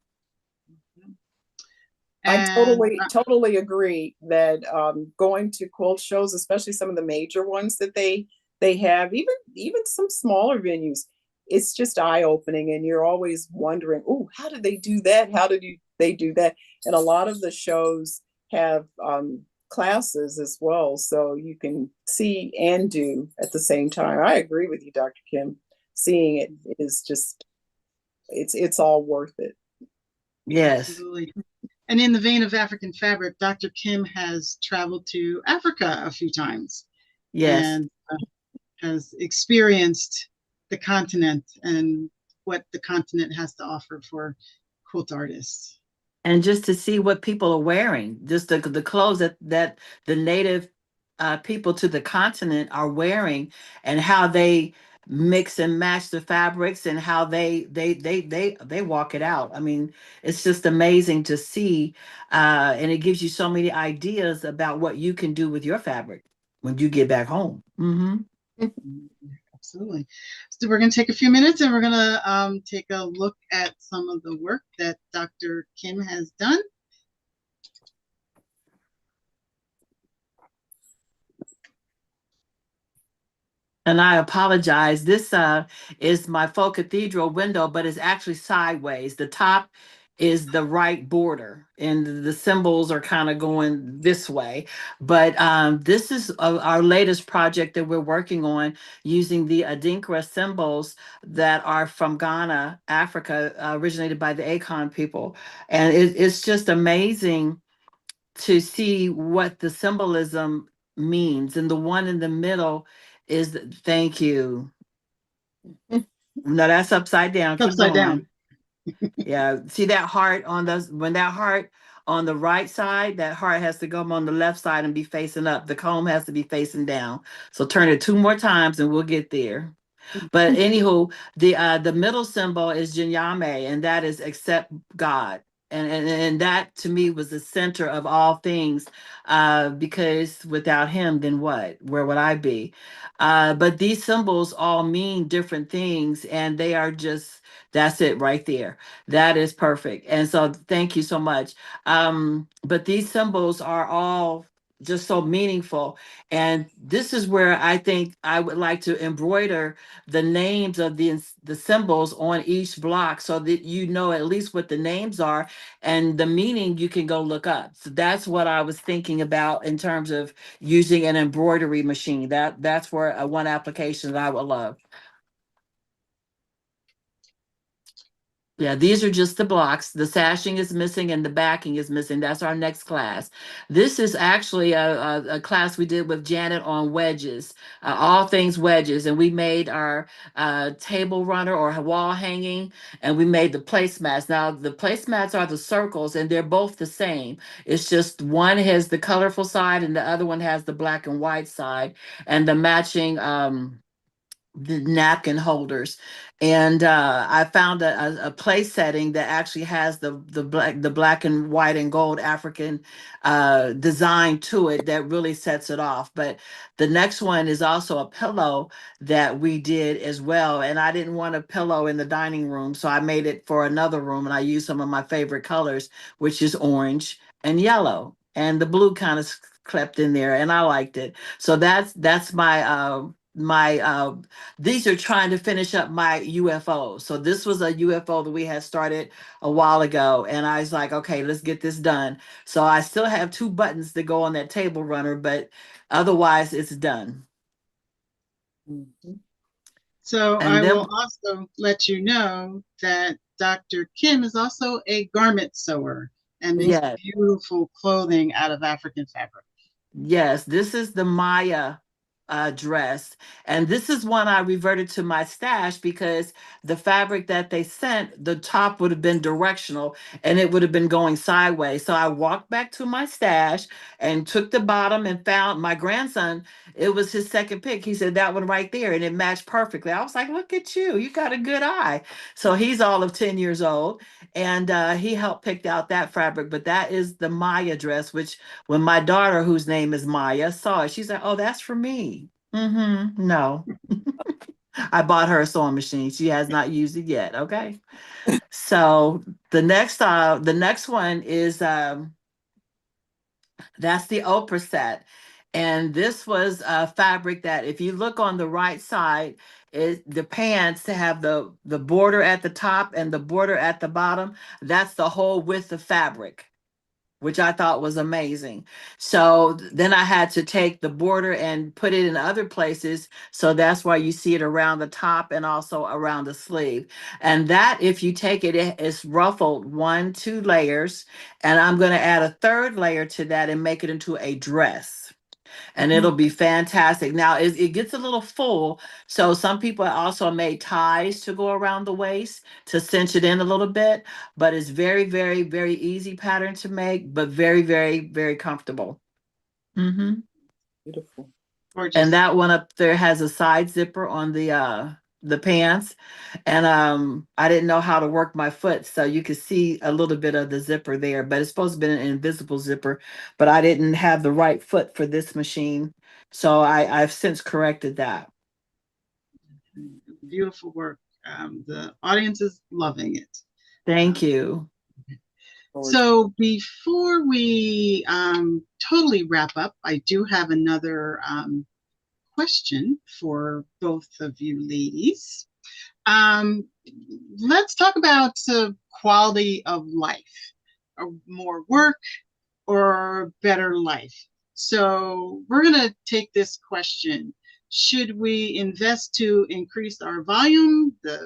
I And totally agree that going to quilt shows, especially some of the major ones that they have, even some smaller venues, it's just eye opening, and you're always wondering, oh, how did they do that? How did they do that? And a lot of the shows have classes as well, so you can see and do at the same time. I agree with you, Dr. Kim. Seeing it is just it's all worth it. Yes. absolutely. And in the vein of African fabric, Dr. Kim has traveled to Africa a few times Yes. and has experienced the continent and what the continent has to offer for quilt artists. And just to see what people are wearing, just the clothes that the native people to the continent are wearing, and how they mix and match the fabrics, and how they walk it out. I mean, it's just amazing to see, and it gives you so many ideas about what you can do with your fabric when you get back home. Absolutely. So we're going to take a few minutes and we're going to take a look at some of the work that Dr. Kim has done. And I apologize. This is my faux cathedral window, but it's actually sideways. The top is the right border, and the symbols are kind of going this way. But this is our latest project that we're working on, using the Adinkra symbols that are from Ghana, Africa, originated by the Akon people. And it's just amazing to see what the symbolism means. And the one in the middle is thank you. No, that's upside down. Keep Upside going. down. Yeah. See that heart on when that heart on the right side, that heart has to go on the left side and be facing up. The comb has to be facing down. So turn it 2 more times and we'll get there. But anywho, the middle symbol is Jinyame, and that is accept God. And that to me was the center of all things, because without him, then what? Where would I be? But these symbols all mean different things, and they are just, that's it right there. That is perfect. And so thank you so much. But these symbols are all just so meaningful. And this is where I think I would like to embroider the names of the symbols on each block, so that you know at least what the names are, and the meaning you can go look up. So that's what I was thinking about in terms of using an embroidery machine. That's where one application that I would love. Yeah, these are just the blocks. The sashing is missing and the backing is missing. That's our next class. This is actually a class we did with Janet on wedges, all things wedges. And we made our table runner or wall hanging, and we made the placemats. Now, the placemats are the circles, and they're both the same. It's just one has the colorful side and the other one has the black and white side, and the matching the napkin holders. And I found a place setting that actually has the black and white and gold African design to it that really sets it off. But the next one is also a pillow that we did as well, and I didn't want a pillow in the dining room, so I made it for another room, and I used some of my favorite colors, which is orange and yellow, and the blue kind of crept in there, and I liked it. So that's my these are trying to finish up my UFO. So this was a UFO that we had started a while ago, and I was like, okay, let's get this done. So I still have 2 buttons that go on that table runner, but otherwise it's done. Mhm. So And I will then also let you know that Dr. Kim is also a garment sewer and makes yes. beautiful clothing out of African fabric. Yes, this is the Maya dress. And this is one I reverted to my stash because the fabric that they sent, the top would have been directional and it would have been going sideways. So I walked back to my stash and took the bottom and found my grandson. It was his second pick. He said that one right there and it matched perfectly. I was like, look at you. You got a good eye. So he's all of 10 years old and he helped pick out that fabric. But that is the Maya dress, which when my daughter, whose name is Maya, saw it, she's like, "Oh, that's for me." No, I bought her a sewing machine. She has not used it yet. Okay. So the next one is that's the Oprah set, and this was a fabric that, if you look on the right side, is the pants to have the border at the top and the border at the bottom. That's the whole width of fabric, which I thought was amazing. So then I had to take the border and put it in other places. So that's why you see it around the top and also around the sleeve. And that, if you take it, it's ruffled 1, 2 layers. And I'm going to add a third layer to that and make it into a dress. And it'll be fantastic. Now it gets a little full. So some people also made ties to go around the waist to cinch it in a little bit, but it's very, very, very easy pattern to make, but very, very, very comfortable. Hmm. Beautiful. And Gorgeous. that one up there has a side zipper on the pants. And I didn't know how to work my foot, so you could see a little bit of the zipper there, but it's supposed to be an invisible zipper, but I didn't have the right foot for this machine. So I've since corrected that. Beautiful work. The audience is loving it. Thank Um, you. Gorgeous. so before we totally wrap up, I do have another question for both of you ladies. Um, let's talk about quality of life, or more work or better life. So we're going to take this question. Should we invest to increase our volume, the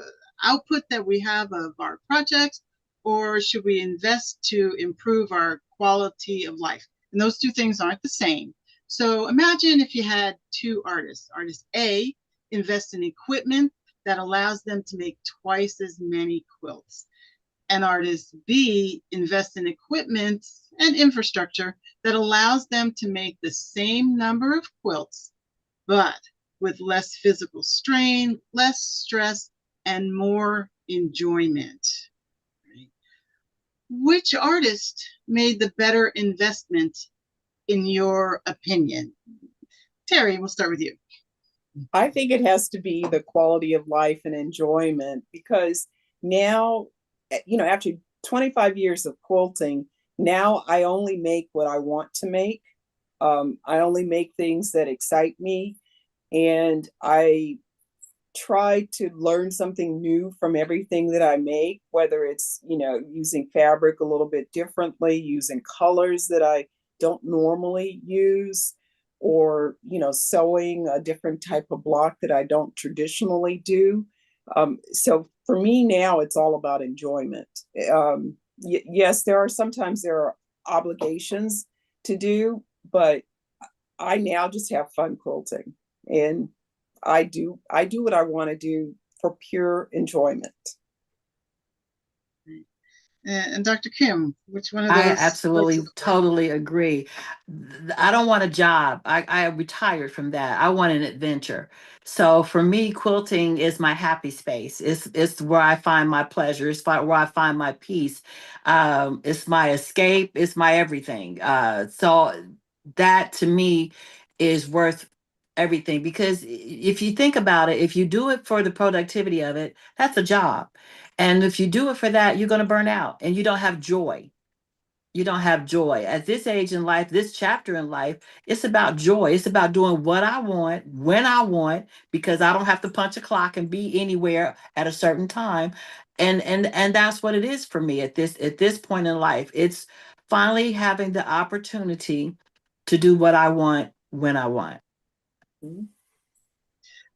output that we have of our projects, or should we invest to improve our quality of life? And those two things aren't the same. So imagine if you had two artists. Artist A invests in equipment that allows them to make twice as many quilts. And artist B invests in equipment and infrastructure that allows them to make the same number of quilts, but with less physical strain, less stress, and more enjoyment. Which artist made the better investment in your opinion? Terry, we'll start with you. I think it has to be the quality of life and enjoyment, because now, after 25 years of quilting, now I only make what I want to make. I only make things that excite me. And I try to learn something new from everything that I make, whether it's, using fabric a little bit differently, using colors that I don't normally use, or, sewing a different type of block that I don't traditionally do. So for me now, it's all about enjoyment. Yes, sometimes there are obligations to do, but I now just have fun quilting, and I do what I want to do for pure enjoyment. And Dr. Kim, which one of I those absolutely, places? totally agree. I don't want a job. I retired from that. I want an adventure. So for me, quilting is my happy space. It's where I find my pleasure. It's where I find my peace. It's my escape. It's my everything. So that to me is worth everything, because if you think about it, if you do it for the productivity of it, that's a job. And if you do it for that, you're going to burn out and you don't have joy. you don't have joy. At this age in life, this chapter in life, it's about joy. It's about doing what I want, when I want, because I don't have to punch a clock and be anywhere at a certain time. And that's what it is for me at this point in life. It's finally having the opportunity to do what I want when I want. Mhm.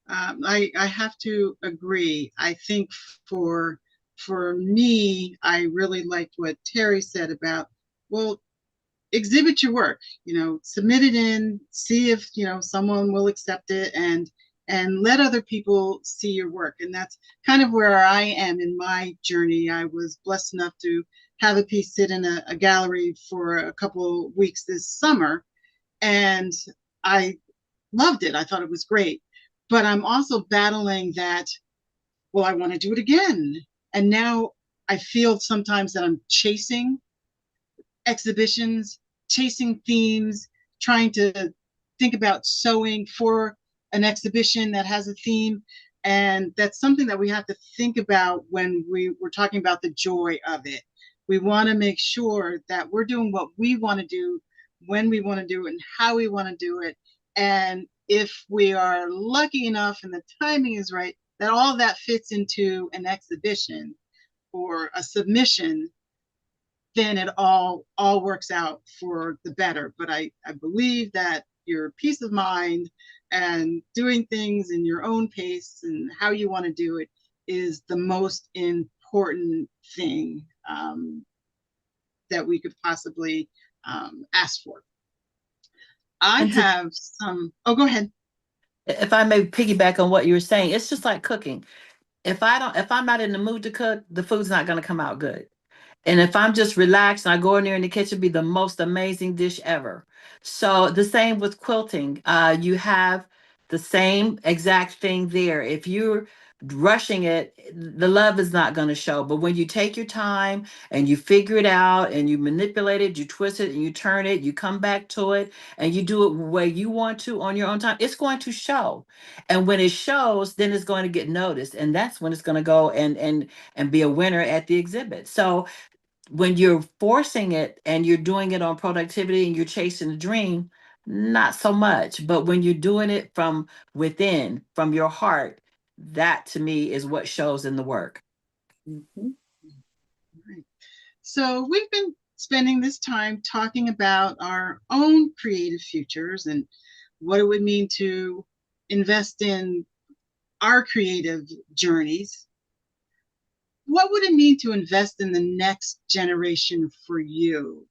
I have to agree. I think for for me, I really liked what Terry said about, well, exhibit your work, submit it in, see if, someone will accept it, and let other people see your work. And that's kind of where I am in my journey. I was blessed enough to have a piece sit in a gallery for a couple weeks this summer, and I loved it. I thought it was great. But I'm also battling that, well, I want to do it again. And now I feel sometimes that I'm chasing exhibitions, chasing themes, trying to think about sewing for an exhibition that has a theme. And that's something that we have to think about when we're talking about the joy of it. We want to make sure that we're doing what we want to do, when we want to do it, and how we want to do it. And if we are lucky enough and the timing is right, that all of that fits into an exhibition or a submission, then it all works out for the better. But I believe that your peace of mind and doing things in your own pace and how you want to do it is the most important thing that we could possibly ask for. I And to, have some, oh, go ahead. if I may piggyback on what you were saying, it's just like cooking. If I'm not in the mood to cook, the food's not going to come out good. And if I'm just relaxed and I go in there in the kitchen, be the most amazing dish ever. So the same with quilting. You have the same exact thing there. If you're rushing it, the love is not going to show. But when you take your time and you figure it out and you manipulate it, you twist it and you turn it, you come back to it and you do it the way you want to on your own time, it's going to show. And when it shows, then it's going to get noticed. And that's when it's going to go and be a winner at the exhibit. So when you're forcing it and you're doing it on productivity and you're chasing a dream, not so much. But when you're doing it from within, from your heart, that to me is what shows in the work. Mhm. Right. So we've been spending this time talking about our own creative futures and what it would mean to invest in our creative journeys. What would it mean to invest in the next generation for you?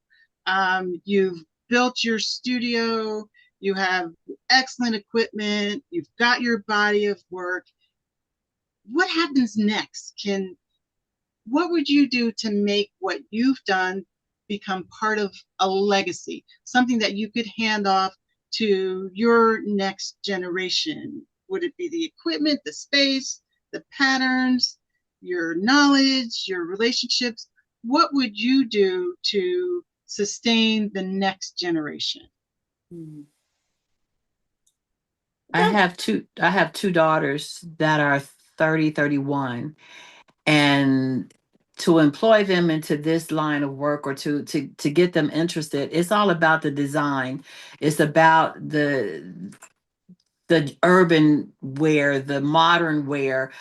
You've built your studio, you have excellent equipment, you've got your body of work. What happens next? What would you do to make what you've done become part of a legacy, something that you could hand off to your next generation? Would it be the equipment, the space, the patterns, your knowledge, your relationships? What would you do to sustain the next generation? Mhm. I have two daughters that are 30, 31, and to employ them into this line of work or to get them interested, it's all about the design. It's about the urban wear, the modern wear,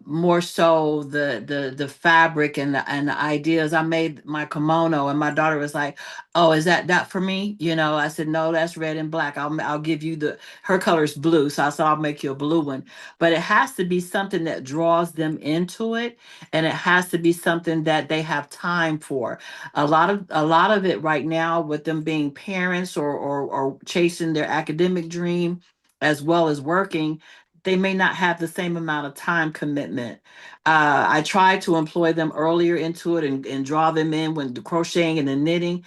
more so the fabric and the ideas. I made my kimono, and my daughter was like, "Oh, is that for me?" I said, "No, that's red and black. I'll give you the her color's blue, so I said I'll make you a blue one." But it has to be something that draws them into it, and it has to be something that they have time for. A lot of it right now, with them being parents or chasing their academic dream as well as working, they may not have the same amount of time commitment. I try to employ them earlier into it and draw them in when the crocheting and the knitting.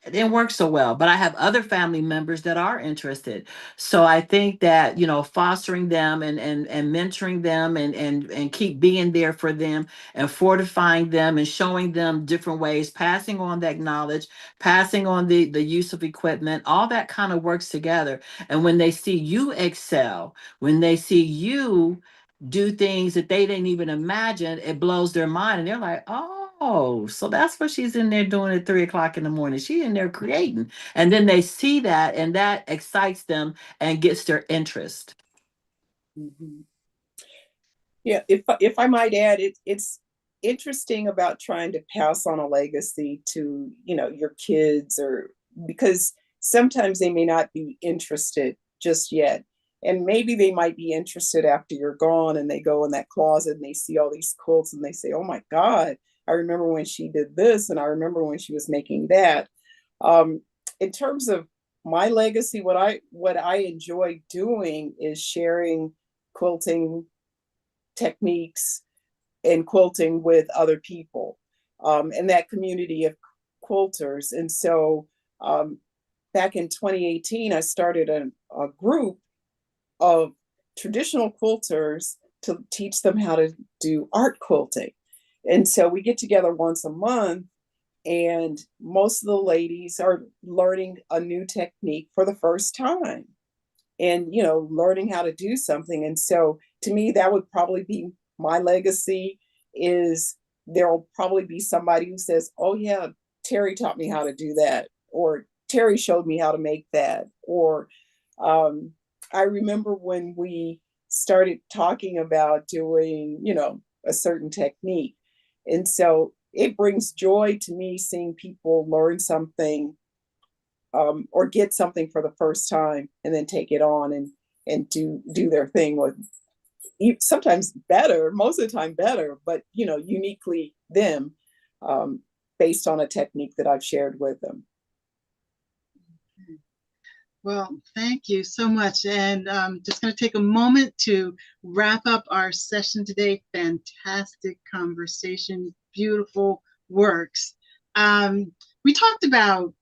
It didn't work so well, but I have other family members that are interested. So I think that, fostering them and mentoring them and keep being there for them and fortifying them and showing them different ways, passing on that knowledge, passing on the use of equipment, all that kind of works together. And when they see you excel, when they see you do things that they didn't even imagine, it blows their mind and they're like, "Oh, Oh, so that's what she's in there doing at 3 o'clock in the morning. She's in there creating. And then they see that and that excites them and gets their interest. Mhm. Yeah, if I might add, it's interesting about trying to pass on a legacy to, your kids, or because sometimes they may not be interested just yet. And maybe they might be interested after you're gone, and they go in that closet and they see all these quilts and they say, "Oh my God, I remember when she did this, and I remember when she was making that." Um, in terms of my legacy, what I enjoy doing is sharing quilting techniques and quilting with other people, and that community of quilters. And so back in 2018, I started a group of traditional quilters to teach them how to do art quilting. And so we get together once a month, and most of the ladies are learning a new technique for the first time, and learning how to do something. And so to me, that would probably be my legacy. Is there'll probably be somebody who says, "Oh yeah, Terry taught me how to do that," or "Terry showed me how to make that," or I remember when we started talking about doing a certain technique. And so it brings joy to me seeing people learn something, or get something for the first time, and then take it on and do their thing with, sometimes better, most of the time better, but uniquely them, um, based on a technique that I've shared with them. Well, thank you so much. And just going to take a moment to wrap up our session today. Fantastic conversation, beautiful works. We talked about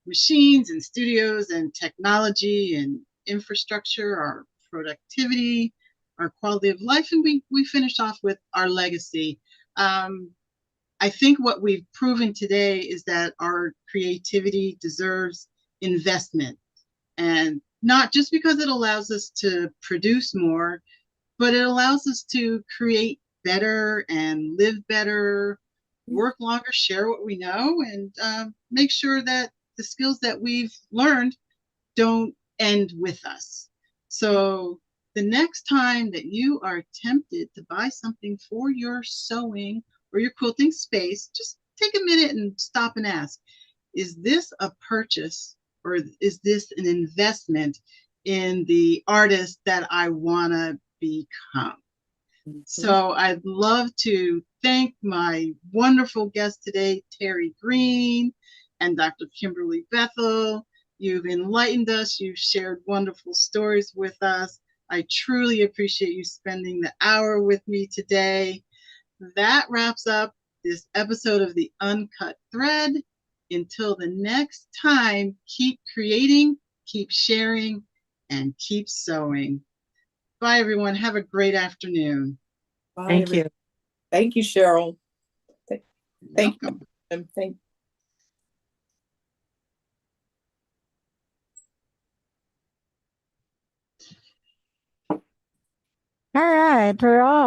machines and studios and technology and infrastructure, our productivity, our quality of life, and we finished off with our legacy. I think what we've proven today is that our creativity deserves investment, and not just because it allows us to produce more, but it allows us to create better and live better, work longer, share what we know, and make sure that the skills that we've learned don't end with us. So the next time that you are tempted to buy something for your sewing or your quilting space, just take a minute and stop and ask, is this a purchase, or is this an investment in the artist that I want to become? So I'd love to thank my wonderful guest today, Terry Green and Dr. Kimberly Bethel. You've enlightened us. You've shared wonderful stories with us. I truly appreciate you spending the hour with me today. That wraps up this episode of The Uncut Thread. Until the next time, keep creating, keep sharing, and keep sewing. Bye, everyone. Have a great afternoon. Bye, Thank everyone. you. Thank you, Cheryl. Thank Welcome. you. Thank All right, we're all